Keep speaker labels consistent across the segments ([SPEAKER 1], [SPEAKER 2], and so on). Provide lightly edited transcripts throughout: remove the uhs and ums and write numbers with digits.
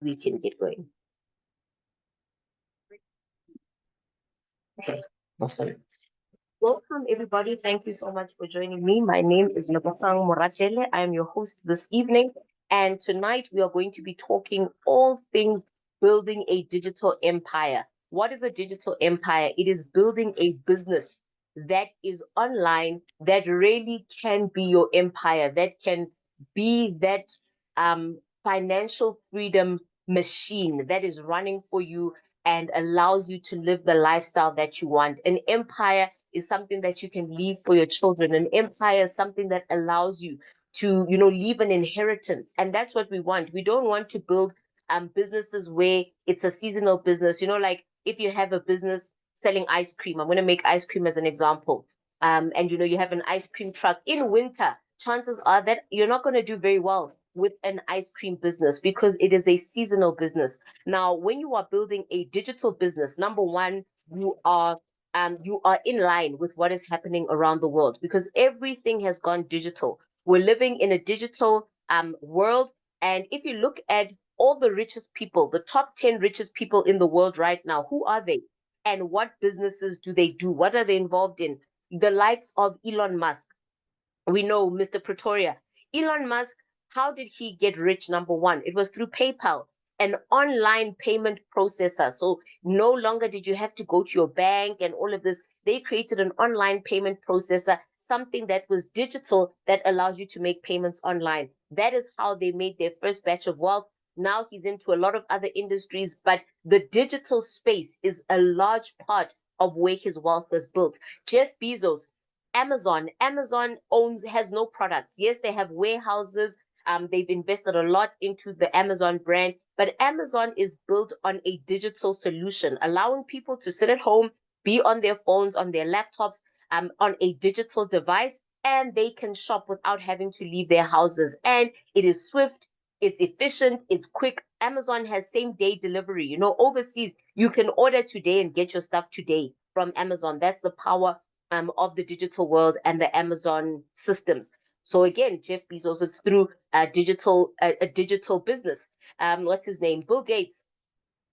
[SPEAKER 1] we can get going. Okay, awesome. Welcome, everybody. Thank you so much for joining me. My name is Lebogang Moratele. I am your host this evening. And tonight we are going to be talking all things building a digital empire. What is a digital empire? It is building a business that is online, that really can be your empire, that can be that financial freedom machine that is running for you and allows you to live the lifestyle that you want. An empire is something that you can leave for your children. An empire is something that allows you to, leave an inheritance. And that's what we want. We don't want to build businesses where it's a seasonal business. Like if you have a business selling ice cream, I'm going to make ice cream as an example. And you have an ice cream truck in winter, chances are that you're not going to do very well with an ice cream business because it is a seasonal business. Now, when you are building a digital business, number one, you are in line with what is happening around the world because everything has gone digital. We're living in a digital world. And if you look at all the richest people, the top 10 richest people in the world right now, who are they? And what businesses do they do? What are they involved in? The likes of Elon Musk. We know Mr. Pretoria. Elon Musk, how did he get rich? Number one, it was through PayPal, an online payment processor. So no longer did you have to go to your bank and all of this. They created an online payment processor, something that was digital that allows you to make payments online. That is how they made their first batch of wealth. Now he's into a lot of other industries, but the digital space is a large part of where his wealth was built. Jeff Bezos, Amazon has no products. Yes, they have warehouses. They've invested a lot into the Amazon brand, but Amazon is built on a digital solution, allowing people to sit at home, be on their phones, on their laptops, on a digital device, and they can shop without having to leave their houses. And it is swift, it's efficient, it's quick. Amazon has same day delivery. Overseas, you can order today and get your stuff today from Amazon. That's the power of the digital world and the Amazon systems. So again, Jeff Bezos, it's through a digital business. What's his name? Bill Gates.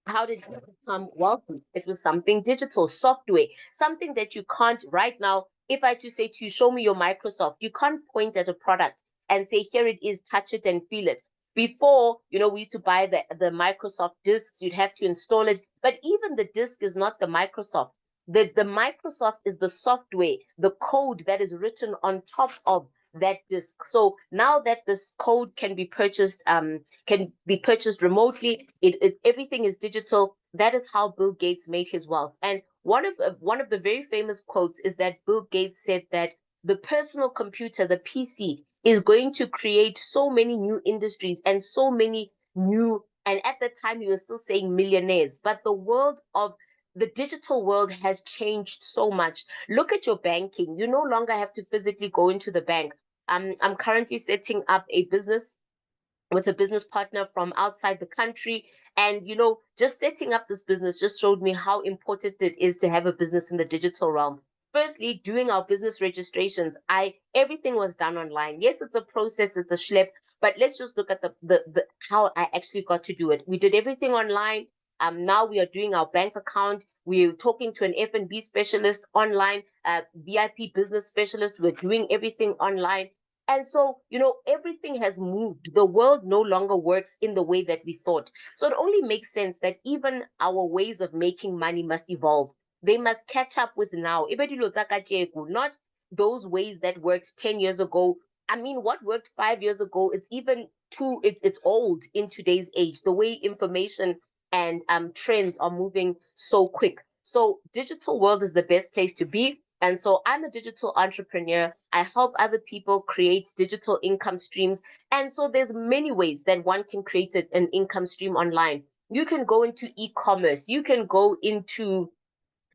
[SPEAKER 1] How did he become wealthy? It was something digital, software, something that you can't right now. If I had to say to you, show me your Microsoft, you can't point at a product and say, here it is, touch it and feel it. Before, we used to buy the Microsoft discs, you'd have to install it. But even the disc is not the Microsoft. The Microsoft is the software, the code that is written on top of that disk. So now that this code can be purchased remotely, everything is digital. That is how Bill Gates made his wealth. And one of the very famous quotes is that Bill Gates said that the personal computer, the PC, is going to create so many new industries and so many new, and at that time he was still saying millionaires, but the digital world has changed so much. Look at your banking. You no longer have to physically go into the bank. I'm currently setting up a business with a business partner from outside the country. And, just setting up this business just showed me how important it is to have a business in the digital realm. Firstly, doing our business registrations, everything was done online. Yes, it's a process, it's a schlep, but let's just look at the how I actually got to do it. We did everything online. Now we are doing our bank account. We're talking to an F&B specialist online, VIP business specialist. We're doing everything online. And so, everything has moved. The world no longer works in the way that we thought. So it only makes sense that even our ways of making money must evolve. They must catch up with now. Not those ways that worked 10 years ago. I mean, what worked 5 years ago, it's old in today's age. The way information and trends are moving so quick. So digital world is the best place to be. And so I'm a digital entrepreneur. I help other people create digital income streams. And so there's many ways that one can create an income stream online. You can go into e-commerce. You can go into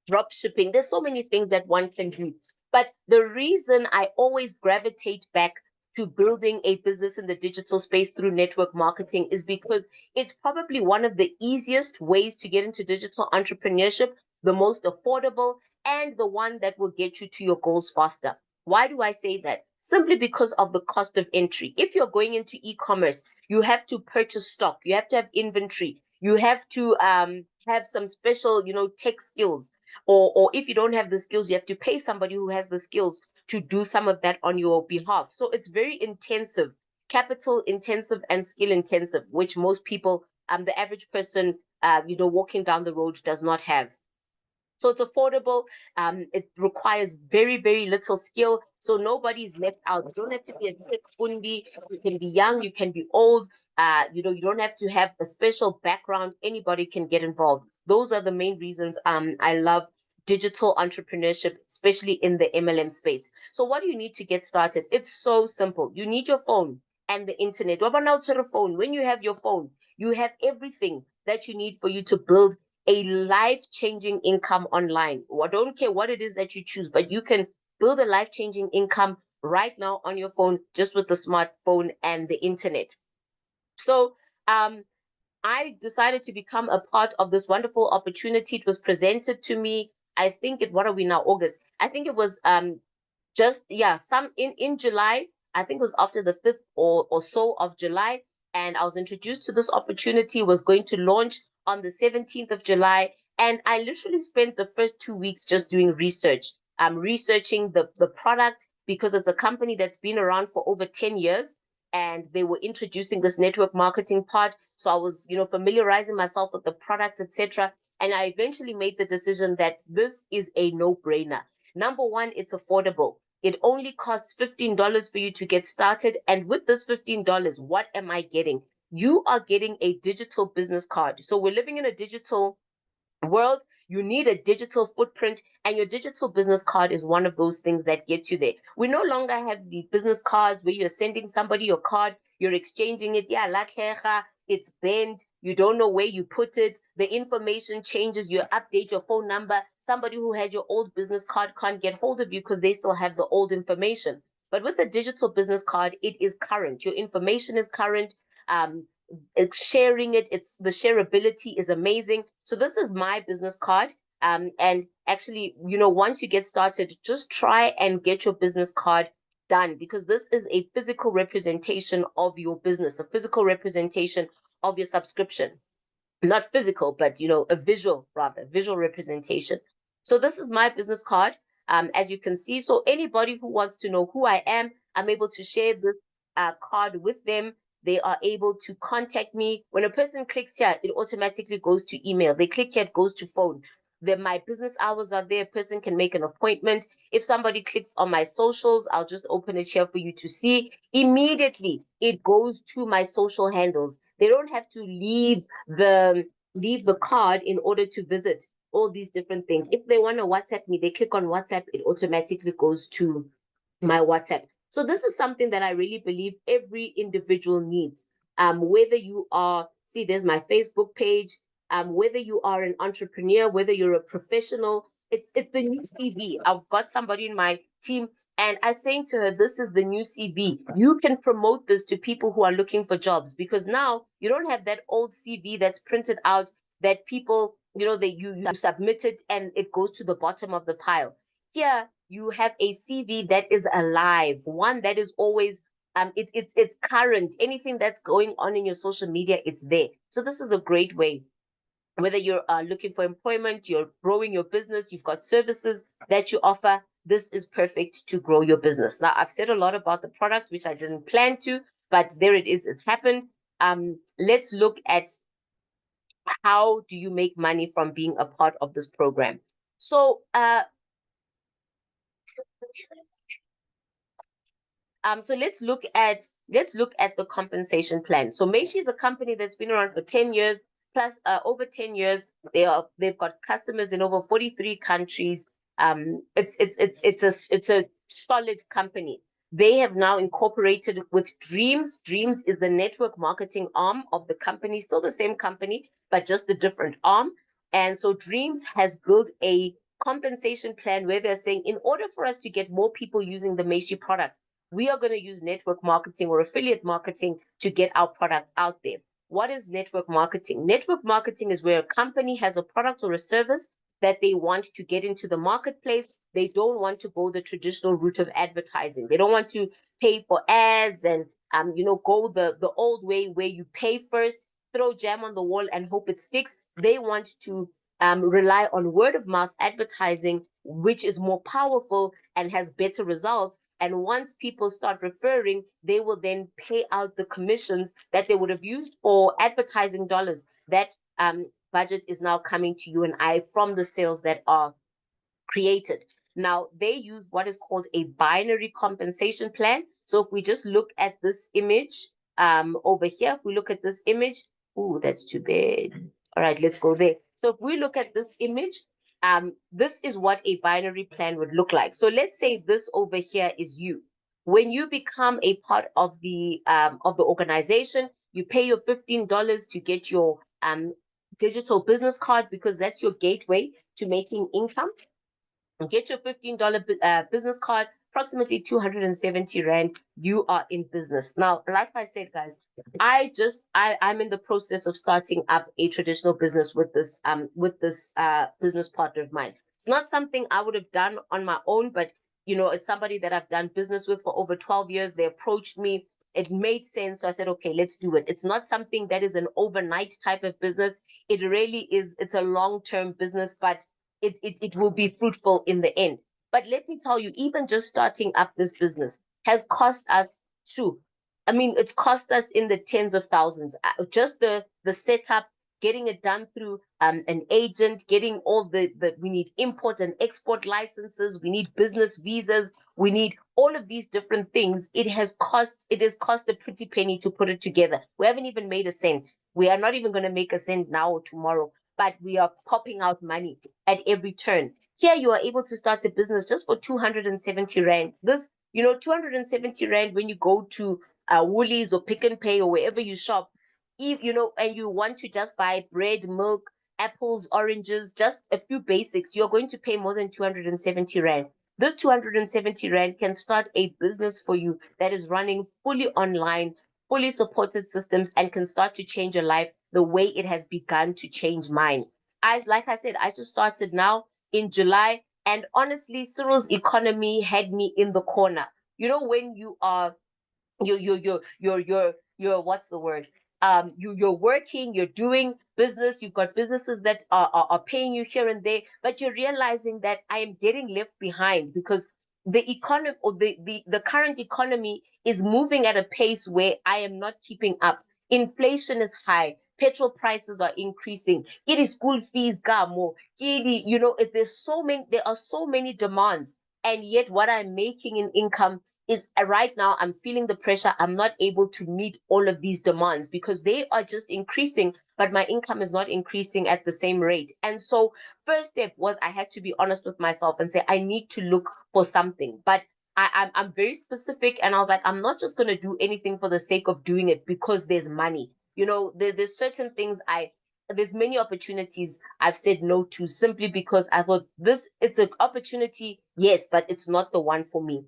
[SPEAKER 1] drop shipping. There's so many things that one can do. But the reason I always gravitate back to building a business in the digital space through network marketing is because it's probably one of the easiest ways to get into digital entrepreneurship, the most affordable, and the one that will get you to your goals faster. Why do I say that? Simply because of the cost of entry. If you're going into e-commerce, you have to purchase stock, you have to have inventory, you have to have some special, tech skills. Or if you don't have the skills, you have to pay somebody who has the skills to do some of that on your behalf. So it's very intensive, capital intensive and skill intensive, which most people, the average person, walking down the road does not have. So it's affordable. It requires very, very little skill. So nobody's left out. You don't have to be a tech fundi. You can be young, you can be old. You don't have to have a special background. Anybody can get involved. Those are the main reasons I love digital entrepreneurship, especially in the MLM space. So what do you need to get started? It's so simple. You need your phone and the internet. When you have your phone, you have everything that you need for you to build a life-changing income online. I don't care what it is that you choose, but you can build a life-changing income right now on your phone, just with the smartphone and the internet. So I decided to become a part of this wonderful opportunity. It was presented to me, I think what are we now, August? I think it was in July. I think it was after the 5th or so of July. And I was introduced to this opportunity, was going to launch on the 17th of July. And I literally spent the first 2 weeks just doing research. Researching the product, because it's a company that's been around for over 10 years. And they were introducing this network marketing part. So I was, familiarizing myself with the product, etc. And I eventually made the decision that this is a no-brainer. Number one, it's affordable. It only costs $15 for you to get started. And with this $15, what am I getting? You are getting a digital business card. So we're living in a digital world. You need a digital footprint, and your digital business card is one of those things that gets you there. We no longer have the business cards where you're sending somebody your card, you're exchanging it. Yeah, it's bent. You don't know where you put it. The information changes. You update your phone number. Somebody who had your old business card can't get hold of you because they still have the old information. But with a digital business card, it is current. Your information is current. It's sharing it. It's the shareability is amazing. So this is my business card. And actually, once you get started, just try and get your business card done, because this is a physical representation of your business, a physical representation of your subscription. Not physical, but a visual representation. So this is my business card, as you can see. So anybody who wants to know who I am, I'm able to share this card with them. They are able to contact me. When a person clicks here, it automatically goes to email. They click here, it goes to phone. My business hours are there. A person can make an appointment. If somebody clicks on my socials, I'll just open it here for you to see. Immediately, it goes to my social handles. They don't have to leave the card in order to visit all these different things. If they want to WhatsApp me, they click on WhatsApp, it automatically goes to my WhatsApp. So this is something that I really believe every individual needs. Whether you are, see, there's my Facebook page, whether you are an entrepreneur, whether you're a professional, it's the new CV. I've got somebody in my team, and I saying to her, this is the new CV. You can promote this to people who are looking for jobs, because now you don't have that old CV that's printed out that people, you submit it and it goes to the bottom of the pile. Here, you have a CV that is alive, one that is always it's current. Anything that's going on in your social media, it's there. So this is a great way. Whether you're looking for employment, you're growing your business, you've got services that you offer, this is perfect to grow your business. Now, I've said a lot about the product, which I didn't plan to, but there it is. It's happened. Let's look at how do you make money from being a part of this program. So so let's look at the compensation plan. So Meishi is a company that's been around for 10 years, plus over 10 years. They've got customers in over 43 countries. It's a solid company. They have now incorporated with Dreamz. Dreamz is the network marketing arm of the company, still the same company, but just a different arm. And so Dreamz has built a compensation plan where they're saying, in order for us to get more people using the Meishi product, we are going to use network marketing or affiliate marketing to get our product out there. What is network marketing? Network marketing is where a company has a product or a service that they want to get into the marketplace. They don't want to go the traditional route of advertising. They don't want to pay for ads and go the old way where you pay first, throw jam on the wall and hope it sticks. They want to rely on word of mouth advertising, which is more powerful and has better results. And once people start referring, they will then pay out the commissions that they would have used for advertising dollars. That budget is now coming to you and I from the sales that are created. Now, they use what is called a binary compensation plan. So if we just look at this image over here, if we look at this image, ooh, that's too big. All right, let's go there. So if we look at this image, this is what a binary plan would look like. So let's say this over here is you. When you become a part of the organization, you pay your $15 to get your digital business card because that's your gateway to making income. Get your $15 business card, approximately 270 Rand. You are in business. Now, like I said, guys, I'm in the process of starting up a traditional business with this business partner of mine. It's not something I would have done on my own, but it's somebody that I've done business with for over 12 years. They approached me. It made sense. So I said, okay, let's do it. It's not something that is an overnight type of business. It really is. It's a long-term business, but it will be fruitful in the end. But let me tell you, even just starting up this business has cost us it's cost us in the tens of thousands. Just the setup, getting it done through an agent, getting all we need import and export licenses, we need business visas, we need all of these different things. It has cost a pretty penny to put it together. We haven't even made a cent. We are not even going to make a cent now or tomorrow, but we are popping out money at every turn. Here you are able to start a business just for 270 Rand. This, 270 Rand when you go to Woolies or Pick and Pay or wherever you shop, and you want to just buy bread, milk, apples, oranges, just a few basics, you're going to pay more than 270 Rand. This 270 Rand can start a business for you that is running fully online, fully supported systems, and can start to change your life the way it has begun to change mine. Like I said, I just started now in July, and honestly, Cyril's economy had me in the corner. When you are you're what's the word? You're working, you're doing business, you've got businesses that are paying you here and there, but you're realizing that I am getting left behind because the economy or the current economy is moving at a pace where I am not keeping up. Inflation is high, petrol prices are increasing, getting school fees more, there are so many demands, and yet what I'm making in income is right now I'm feeling the pressure. I'm not able to meet all of these demands because they are just increasing, but my income is not increasing at the same rate. And so first step was I had to be honest with myself and say, I need to look for something. But I'm very specific, and I was like, I'm not just going to do anything for the sake of doing it because there's money. There's certain things there's many opportunities I've said no to simply because I thought it's an opportunity, yes, but it's not the one for me.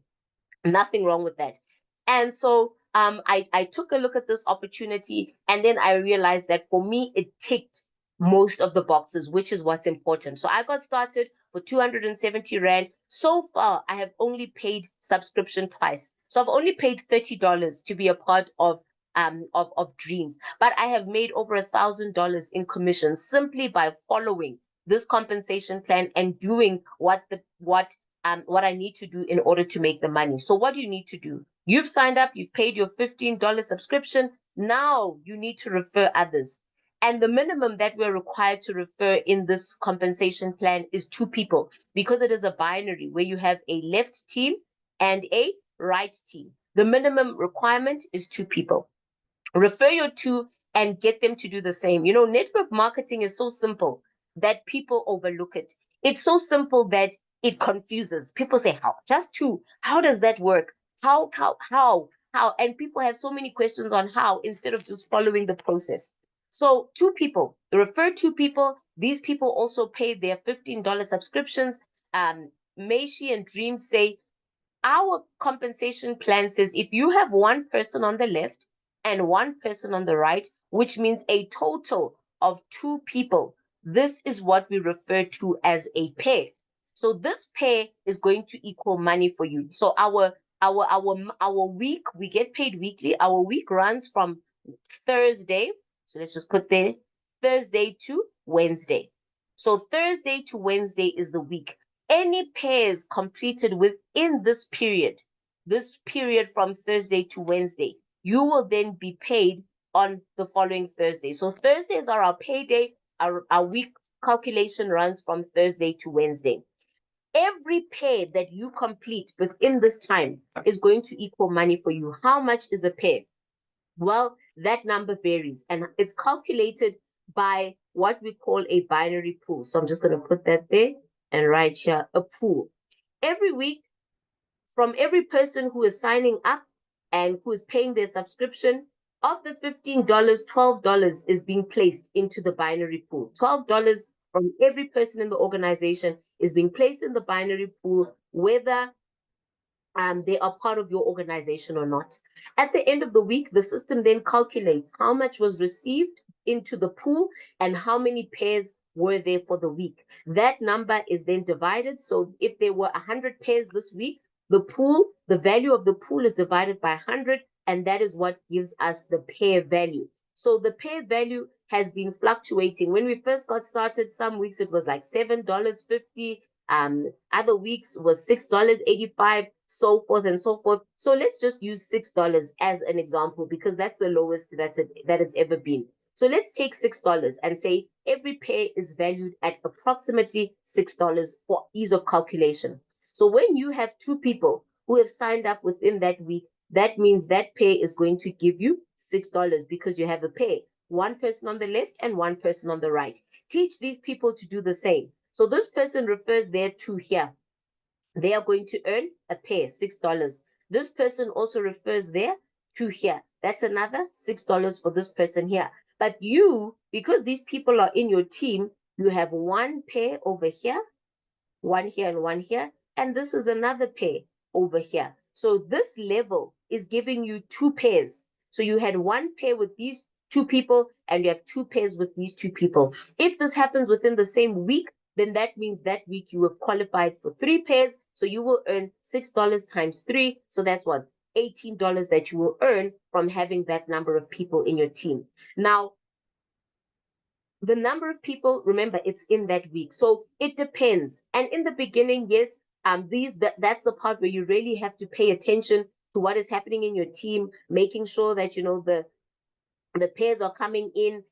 [SPEAKER 1] Nothing wrong with that. And so I took a look at this opportunity, and then I realized that for me, it ticked most of the boxes, which is what's important. So I got started for 270 Rand. So far, I have only paid subscription twice. So I've only paid $30 to be a part of Dreamz, but I have made over $1,000 in commissions simply by following this compensation plan and doing what I need to do in order to make the money. So what do you need to do? You've signed up, you've paid your $15 subscription. Now you need to refer others. And the minimum that we're required to refer in this compensation plan is 2 people, because it is a binary where you have a left team and a right team. The minimum requirement is 2 people. Refer your 2 and get them to do the same. Network marketing is so simple that people overlook it. It's so simple that it confuses. People say, how? Just 2. How does that work? How? And people have so many questions on how instead of just following the process. So 2 people, refer 2 people. These people also pay their $15 subscriptions. Meishi and Dreamz say, our compensation plan says if you have 1 person on the left and 1 person on the right, which means a total of 2 people, this is what we refer to as a pair. So this pair is going to equal money for you. So our our week, we get paid weekly. Our week runs from Thursday. So let's just put there Thursday to Wednesday. So Thursday to Wednesday is the week. Any pairs completed within this period from Thursday to Wednesday, you will then be paid on the following Thursday. So Thursdays are our payday. Our week calculation runs from Thursday to Wednesday. Every pair that you complete within this time is going to equal money for you. How much is a pair? Well, that number varies, and it's calculated by what we call a binary pool. So I'm just going to put that there and write here a pool. Every week, from every person who is signing up and who is paying their subscription, of the $15, $12 is being placed into the binary pool. $12 from every person in the organization is being placed in the binary pool, whether they are part of your organization or not. At the end of the week, the system then calculates how much was received into the pool and how many pairs were there for the week. That number is then divided. So if there were 100 pairs this week, the value of the pool is divided by 100, and that is what gives us the pair value. So the pair value has been fluctuating. When we first got started, some weeks it was like $7.50. Other weeks was $6.85, so forth and so forth. So let's just use $6 as an example, because that's the lowest that it's ever been. So let's take $6 and say every pair is valued at approximately $6 for ease of calculation. So when you have two people who have signed up within that week, that means that pair is going to give you $6 because you have a pair, one person on the left and one person on the right. Teach these people to do the same. So this person refers their to here. They are going to earn a pair, $6. This person also refers there to here. That's another $6 for this person here. But you, because these people are in your team, you have one pair over here, one here and one here, and this is another pair over here. So this level is giving you two pairs. So you had one pair with these two people, and you have two pairs with these two people. If this happens within the same week, then that means that week you have qualified for three pairs. So you will earn $6 times three. So that's what? $18 that you will earn from having that number of people in your team. Now, the number of people, remember, it's in that week. So it depends. And in the beginning, yes, that's the part where you really have to pay attention to what is happening in your team, making sure that, the pairs are coming in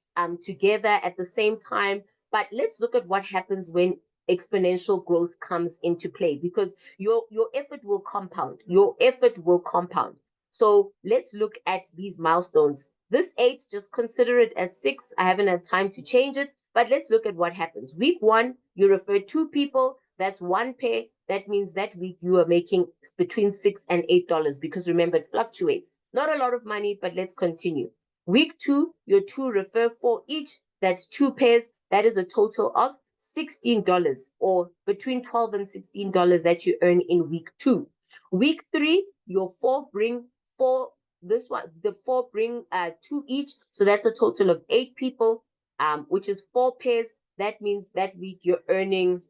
[SPEAKER 1] together at the same time. But let's look at what happens when exponential growth comes into play, because your effort will compound. Your effort will compound. So let's look at these milestones. This 8, just consider it as 6. I haven't had time to change it, but let's look at what happens. Week 1, you refer 2 people. That's one pair. That means that week you are making between $6 and $8, because remember, it fluctuates. Not a lot of money, but let's continue. Week 2, your 2 refer 4 each. That's 2 pairs. That is a total of $16, or between $12 and $16 that you earn in week 2. Week 3, your 4 bring 4. The 4 bring 2 each. So that's a total of 8 people, which is 4 pairs. That means that week you're earning,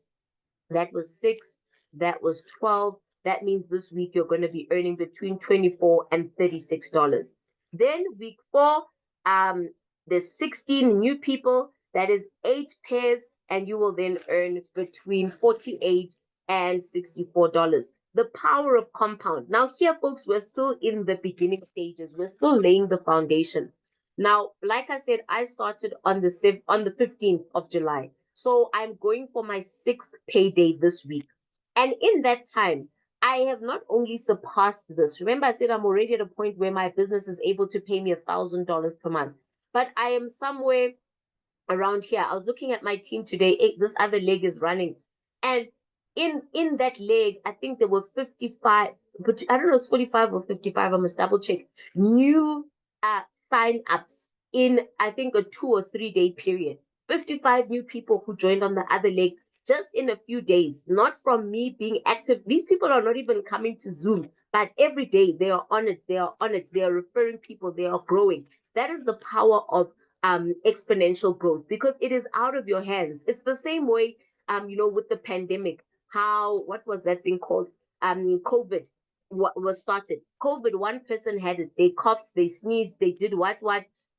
[SPEAKER 1] that was 6, that was 12. That means this week you're going to be earning between $24 and $36. Then week 4, there's 16 new people. That is 8 pairs, and you will then earn between $48 and $64. The power of compound. Now here, folks, we're still in the beginning stages. We're still laying the foundation. Now, like I said, I started on the 15th of July. So I'm going for my 6th payday this week. And in that time, I have not only surpassed this. Remember, I said I'm already at a point where my business is able to pay me $1,000 per month. But I am somewhere around here. I was looking at my team today. This other leg is running. And in that leg, I think there were 55, but I don't know, it's 45 or 55. I must double check. New sign ups in, I think, a 2 or 3 day period. 55 new people who joined on the other leg just in a few days, not from me being active. These people are not even coming to Zoom, but every day they are on it. They are on it. They are referring people. They are growing. That is the power of exponential growth, because it is out of your hands. It's the same way, with the pandemic. What was that thing called? COVID. was started. COVID, one person had it. They coughed, they sneezed, they did what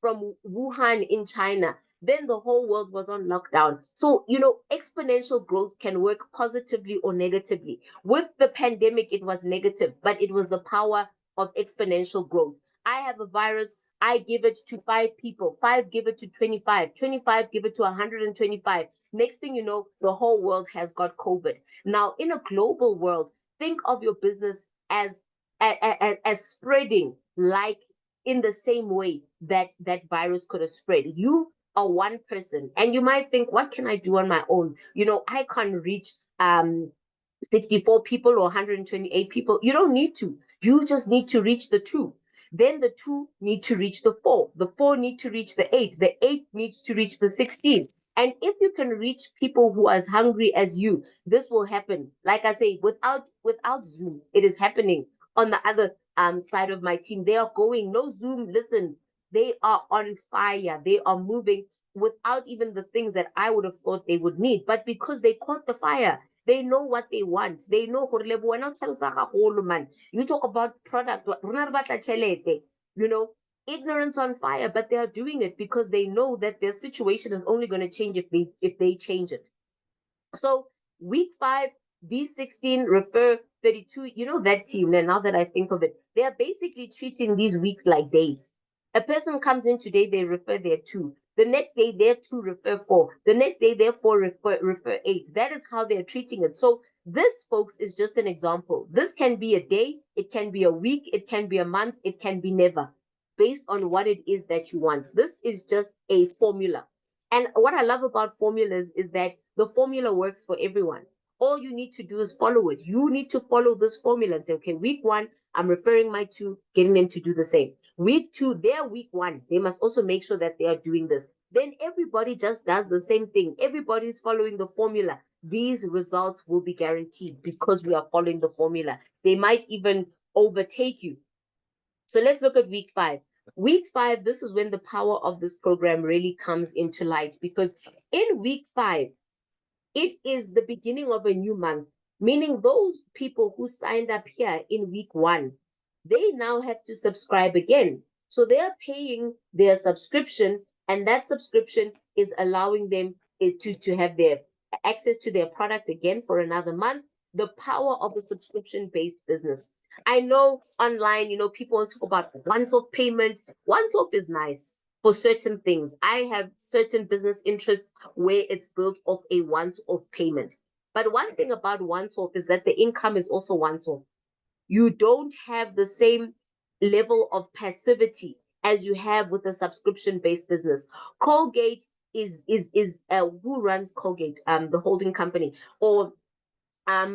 [SPEAKER 1] from Wuhan in China. Then the whole world was on lockdown. So, exponential growth can work positively or negatively. With the pandemic, it was negative, but it was the power of exponential growth. I have a virus. I give it to 5 people. 5 give it to 25. 25 give it to 125. Next thing you know, the whole world has got COVID. Now, in a global world, think of your business as as spreading, like in the same way that that virus could have spread. You are one person, and you might think, what can I do on my own? I can't reach 64 people or 128 people. You don't need to. You just need to reach the two. Then the two need to reach the four. The four need to reach the eight. The eight needs to reach the 16. And if you can reach people who are as hungry as you, this will happen. Like I say, without Zoom, it is happening on the other side of my team. They are going, no Zoom, listen, they are on fire. They are moving without even the things that I would have thought they would need. But because they caught the fire, they know what they want. They know man. You talk about product, ignorance on fire, but they are doing it because they know that their situation is only going to change if they change it. So week 5, B16, refer 32, that team. Now that I think of it, they are basically treating these weeks like days. A person comes in today, they refer their 2. The next day, their 2 refer 4. The next day, their 4 refer 8. That is how they're treating it. So this, folks, is just an example. This can be a day, it can be a week, it can be a month, it can be never, based on what it is that you want. This is just a formula. And what I love about formulas is that the formula works for everyone. All you need to do is follow it. You need to follow this formula and say, okay, week 1, I'm referring my 2, getting them to do the same. Week 2, their week 1, they must also make sure that they are doing this. Then everybody just does the same thing. Everybody's following the formula. These results will be guaranteed because we are following the formula. They might even overtake you. So let's look at week 5. Week 5, this is when the power of this program really comes into light, because in week 5, it is the beginning of a new month, meaning those people who signed up here in week 1, they now have to subscribe again. So they are paying their subscription, and that subscription is allowing them to have their access to their product again for another month. The power of a subscription-based business. I know online, people want to talk about once-off payment. Once-off is nice for certain things. I have certain business interests where it's built off a once-off payment. But one thing about once-off is that the income is also once-off. You don't have the same level of passivity as you have with a subscription-based business. Colgate is who runs Colgate, the holding company, or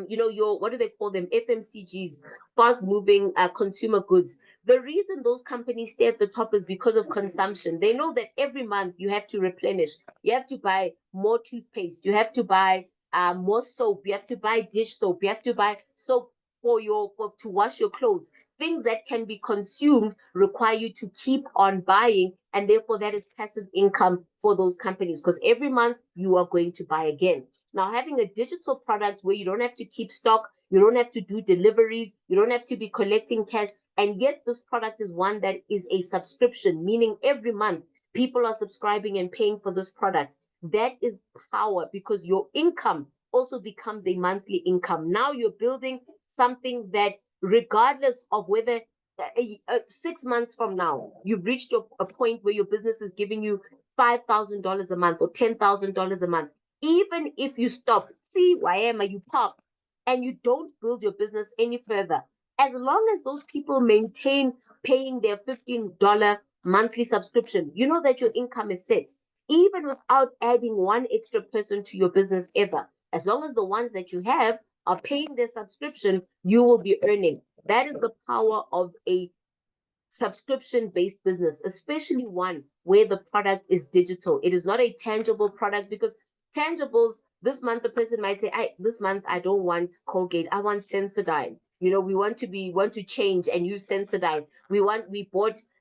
[SPEAKER 1] your, what do they call them, FMCGs, fast moving consumer goods. The reason those companies stay at the top is because of consumption. They know that every month you have to replenish, you have to buy more toothpaste, you have to buy more soap, you have to buy dish soap, you have to buy soap to wash your clothes. Things that can be consumed require you to keep on buying, and therefore that is passive income for those companies, because every month you are going to buy again. Now, having a digital product where you don't have to keep stock, you don't have to do deliveries, you don't have to be collecting cash, and yet this product is one that is a subscription, meaning every month people are subscribing and paying for this product. That is power, because your income also becomes a monthly income. Now you're building something that, regardless of whether 6 months from now, you've reached a point where your business is giving you $5,000 a month or $10,000 a month. Even if you stop, see, why am I, you pop, and you don't build your business any further, as long as those people maintain paying their $15 monthly subscription, you know that your income is set, even without adding one extra person to your business ever. As long as the ones that you have are paying their subscription, you will be earning. That is the power of a subscription-based business, especially one where the product is digital. It is not a tangible product, because tangibles, this month the person might say, this month I don't want Colgate, I want Sensodyne. We want to change and use Sensodyne.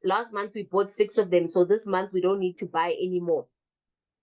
[SPEAKER 1] Last month we bought 6 of them, so this month we don't need to buy anymore.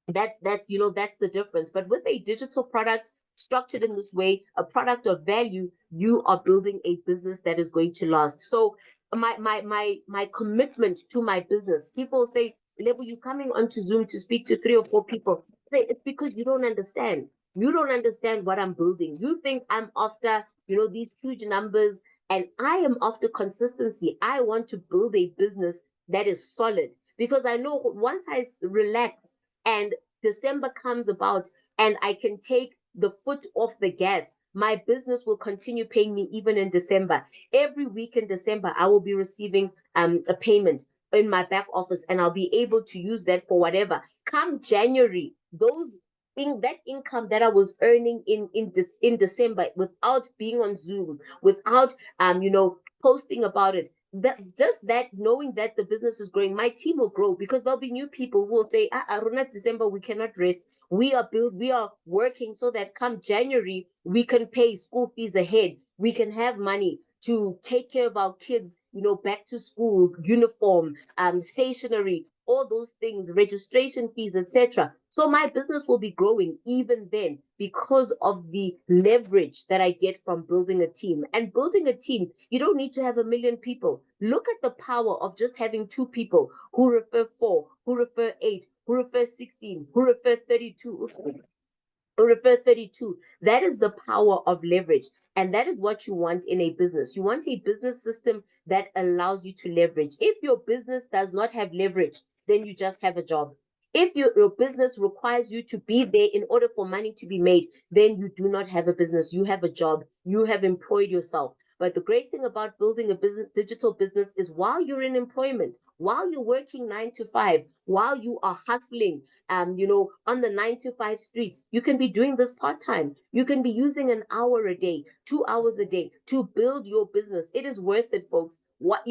[SPEAKER 1] That's the difference. But with a digital product, structured in this way, a product of value, you are building a business that is going to last. So my commitment to my business, people say, Lebo, you coming onto Zoom to speak to 3 or 4 people. Say, it's because you don't understand. You don't understand what I'm building. You think I'm after, these huge numbers, and I am after consistency. I want to build a business that is solid, because I know once I relax and December comes about and I can take the foot off the gas, my business will continue paying me even in December. Every week in December, I will be receiving a payment in my back office, and I'll be able to use that for whatever. Come January, that income that I was earning in December, without being on Zoom, without posting about it, that knowing that the business is growing, my team will grow, because there'll be new people who will say, Rona, December we cannot rest. We are working so that come January we can pay school fees ahead. We can have money to take care of our kids, back to school, uniform, stationery, all those things, registration fees, etc. So my business will be growing even then, because of the leverage that I get from building a team. And building a team, you don't need to have 1 million people. Look at the power of just having 2 people who refer 4, who refer 8, who refer 16, who refer 32. Refer 32. That is the power of leverage. And that is what you want in a business. You want a business system that allows you to leverage. If your business does not have leverage, then you just have a job. If your business requires you to be there in order for money to be made, then you do not have a business. You have a job. You have employed yourself. But the great thing about building a digital business, is while you're in employment, while you're working 9 to 5, while you are hustling, on the 9 to 5 streets, you can be doing this part time. You can be using an hour a day, 2 hours a day to build your business. It is worth it, folks. What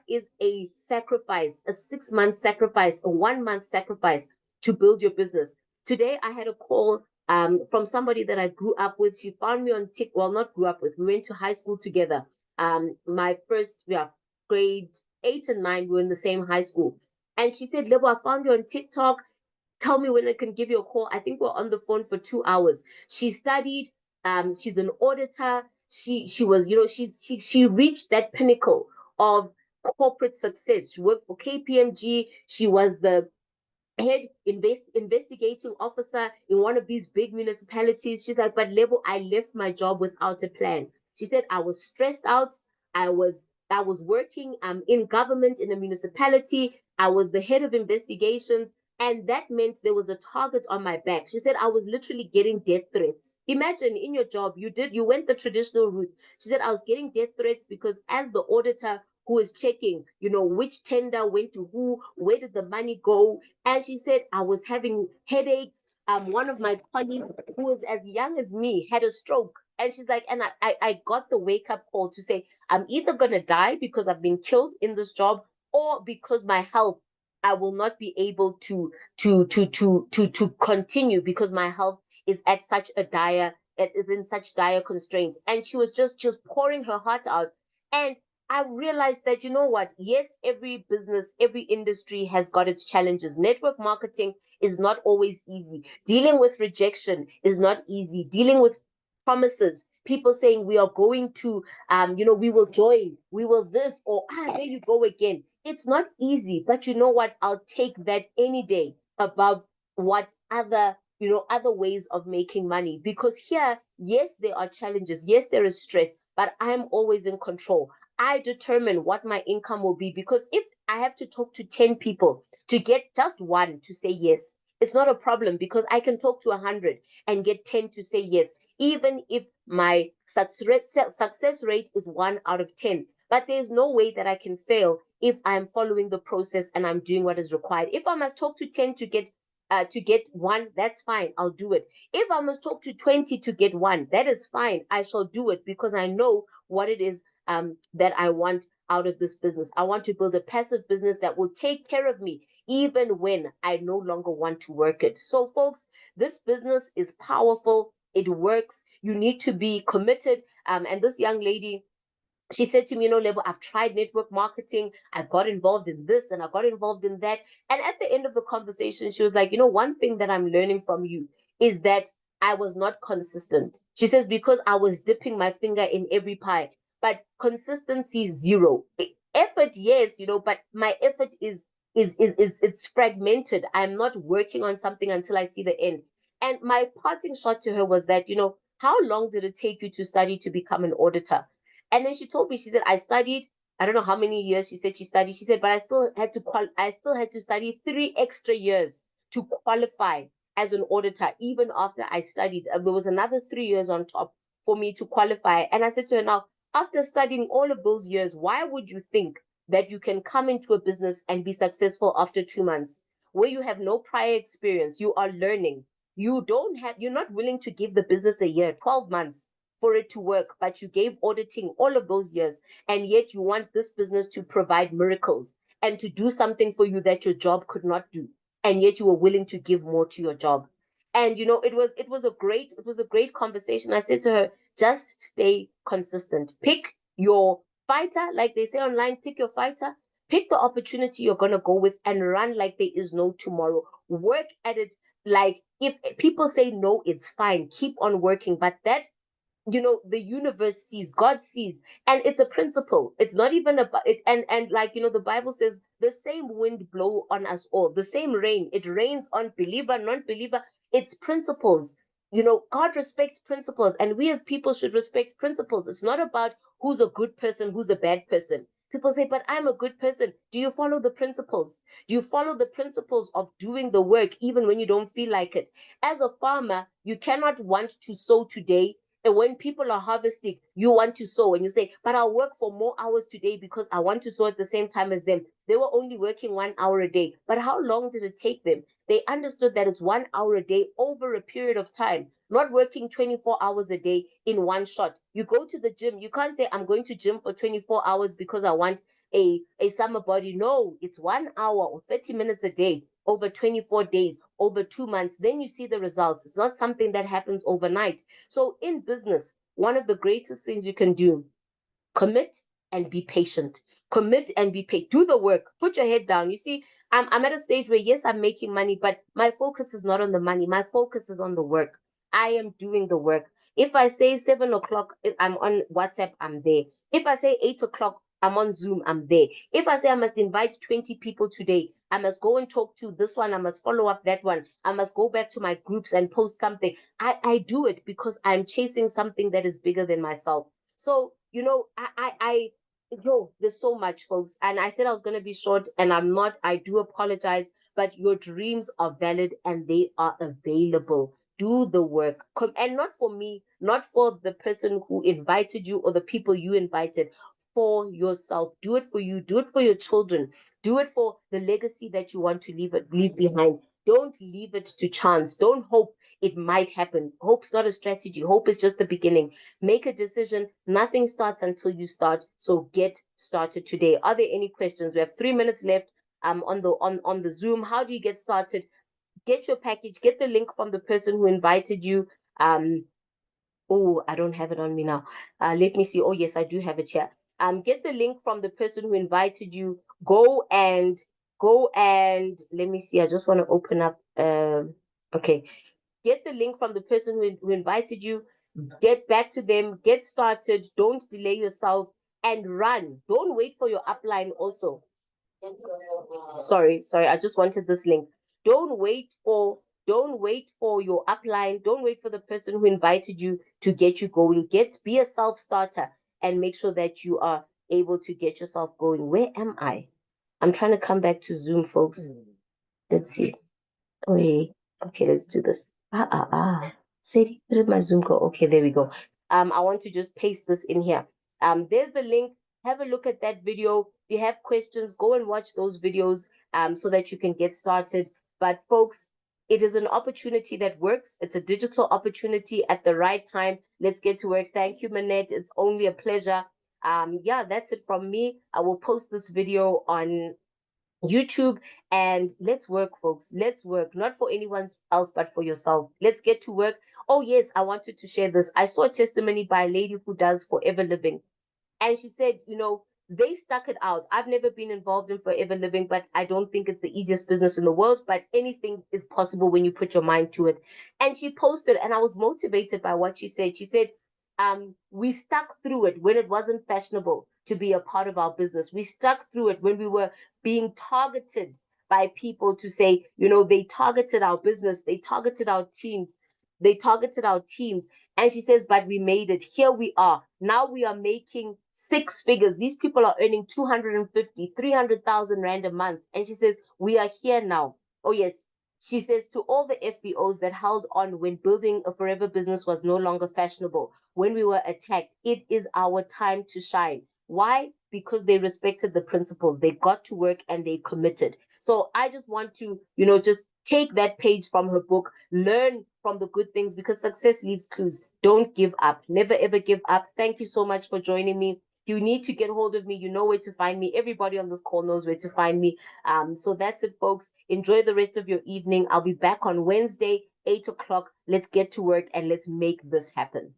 [SPEAKER 1] is a sacrifice, a 6 month sacrifice, a 1 month sacrifice to build your business? Today, I had a call from somebody that I grew up with. She found me on TikTok. Well, not grew up with. We went to high school together. My first, grade 8 and 9, we were in the same high school. And she said, Lebo, I found you on TikTok. Tell me when I can give you a call. I think we're on the phone for 2 hours. She studied. She's an auditor. She was, she reached that pinnacle of corporate success. She worked for KPMG. She was the head investigating officer in one of these big municipalities. She's like, but Lebo, I left my job without a plan. She said, I was stressed out. I was working in government in a municipality. I was the head of investigations. And that meant there was a target on my back. She said, I was literally getting death threats. Imagine in your job, you went the traditional route. She said, I was getting death threats because as the auditor who is checking, which tender went to who, where did the money go? And she said, I was having headaches. One of my colleagues who was as young as me had a stroke. And she's like, and I got the wake up call to say, I'm either going to die because I've been killed in this job, or because my health, I will not be able to continue, because my health is at such a dire, it is in such dire constraints. And she was just pouring her heart out. And I realized that, you know what? Yes, every business, every industry has got its challenges. Network marketing is not always easy. Dealing with rejection is not easy. Dealing with promises, people saying we are going to, we will join, we will this, or there you go again. It's not easy, but you know what? I'll take that any day above what other ways of making money. Because here, yes, there are challenges. Yes, there is stress, but I'm always in control. I determine what my income will be, because if I have to talk to 10 people to get just one to say yes, it's not a problem, because I can talk to 100 and get 10 to say yes, even if my success rate is 1 out of 10. But there's no way that I can fail if I'm following the process and I'm doing what is required. If I must talk to 10 to get one, that's fine. I'll do it. If I must talk to 20 to get one, that is fine. I shall do it, because I know what it is that I want out of this business. I want to build a passive business that will take care of me even when I no longer want to work it. So, folks, this business is powerful. It works. You need to be committed. And this young lady, she said to me, Lebo, I've tried network marketing. I got involved in this and I got involved in that. And at the end of the conversation, she was like, one thing that I'm learning from you is that I was not consistent. She says, because I was dipping my finger in every pie, but consistency zero. Effort, yes, but my effort is it's fragmented. I'm not working on something until I see the end. And my parting shot to her was that, how long did it take you to study to become an auditor? And then she told me, she said, I studied, I don't know how many years she said she studied. She said, but I still had to study 3 extra years to qualify as an auditor, even after I studied. There was another 3 years on top for me to qualify. And I said to her, now, after studying all of those years, why would you think that you can come into a business and be successful after 2 months where you have no prior experience? You are learning. You're not willing to give the business a year, 12 months for it to work, but you gave auditing all of those years, and yet you want this business to provide miracles and to do something for you that your job could not do, and yet you were willing to give more to your job. And it was a great conversation. I said to her, just stay consistent. Pick your fighter, like they say online, pick your fighter, pick the opportunity you're gonna go with and run like there is no tomorrow. Work at it. Like, if people say no, it's fine. Keep on working. But that, the universe sees, God sees, and it's a principle. It's not even about it. And like, the Bible says the same wind blow on us all, the same rain, it rains on believer, non-believer. It's principles. God respects principles, and we as people should respect principles. It's not about who's a good person, who's a bad person. People say, but I'm a good person. Do you follow the principles? Do you follow the principles of doing the work even when you don't feel like it? As a farmer, you cannot want to sow today, and when people are harvesting, you want to sow, and you say, but I'll work for more hours today because I want to sow at the same time as them. They were only working 1 hour a day. But how long did it take them? They understood that it's 1 hour a day over a period of time, not working 24 hours a day in one shot. You go to the gym, you can't say, I'm going to gym for 24 hours because I want a summer body. No, it's 1 hour or 30 minutes a day over 24 days, over 2 months. Then you see the results. It's not something that happens overnight. So in business, one of the greatest things you can do, commit and be patient. Commit and be patient. Do the work. Put your head down. You see, I'm at a stage where, yes, I'm making money, but my focus is not on the money. My focus is on the work. I am doing the work. If I say 7 o'clock, I'm on WhatsApp, I'm there. If I say 8 o'clock, I'm on Zoom, I'm there. If I say I must invite 20 people today, I must go and talk to this one, I must follow up that one, I must go back to my groups and post something. I do it because I'm chasing something that is bigger than myself. So, there's so much, folks. And I said I was going to be short, and I'm not. I do apologize, but your dreams are valid and they are available. Do the work. And not for me, not for the person who invited you or the people you invited, for yourself. Do it for you. Do it for your children. Do it for the legacy that you want to leave behind. Don't leave it to chance. Don't hope it might happen. Hope's not a strategy. Hope is just the beginning. Make a decision. Nothing starts until you start. So get started today. Are there any questions? We have 3 minutes left on the Zoom. How do you get started? Get your package, get the link from the person who invited you. Oh, I don't have it on me now. Let me see. Oh, yes, I do have it here. Get the link from the person who invited you. Go and let me see. I just want to open up. Okay. Get the link from the person who invited you. Get back to them. Get started. Don't delay yourself and run. Don't wait for your upline also. Sorry, I just wanted this link. Don't wait for your upline. Don't wait for the person who invited you to get you going. Be a self-starter and make sure that you are able to get yourself going. Where am I? I'm trying to come back to Zoom, folks. Let's see. Wait. Okay, let's do this. Sadie, where did my Zoom go? Okay, there we go. I want to just paste this in here. There's the link. Have a look at that video. If you have questions, go and watch those videos so that you can get started. But folks, it is an opportunity that works. It's a digital opportunity at the right time. Let's get to work. Thank you, Manette. It's only a pleasure. Yeah, that's it from me. I will post this video on YouTube, and let's work, folks. Let's work, not for anyone else, but for yourself. Let's get to work. Oh, yes, I wanted to share this. I saw a testimony by a lady who does forever living. And she said, they stuck it out. I've never been involved in Forever Living, but I don't think it's the easiest business in the world, but anything is possible when you put your mind to it. And she posted, and I was motivated by what she said. She said, we stuck through it when it wasn't fashionable to be a part of our business. We stuck through it when we were being targeted by people to say, they targeted our business, they targeted our teams, they targeted our teams. And she says, but we made it. Here we are. Now we are making six figures. These people are earning 250, 300,000 Rand a month. And she says, we are here now. Oh, yes. She says to all the FBOs that held on when building a forever business was no longer fashionable, when we were attacked, it is our time to shine. Why? Because they respected the principles. They got to work and they committed. So I just want to, just take that page from her book, learn from the good things, because success leaves clues. Don't give up. Never, ever give up. Thank you so much for joining me. You need to get hold of me. You know where to find me. Everybody on this call knows where to find me. So that's it, folks. Enjoy the rest of your evening. I'll be back on Wednesday, 8 o'clock. Let's get to work and let's make this happen.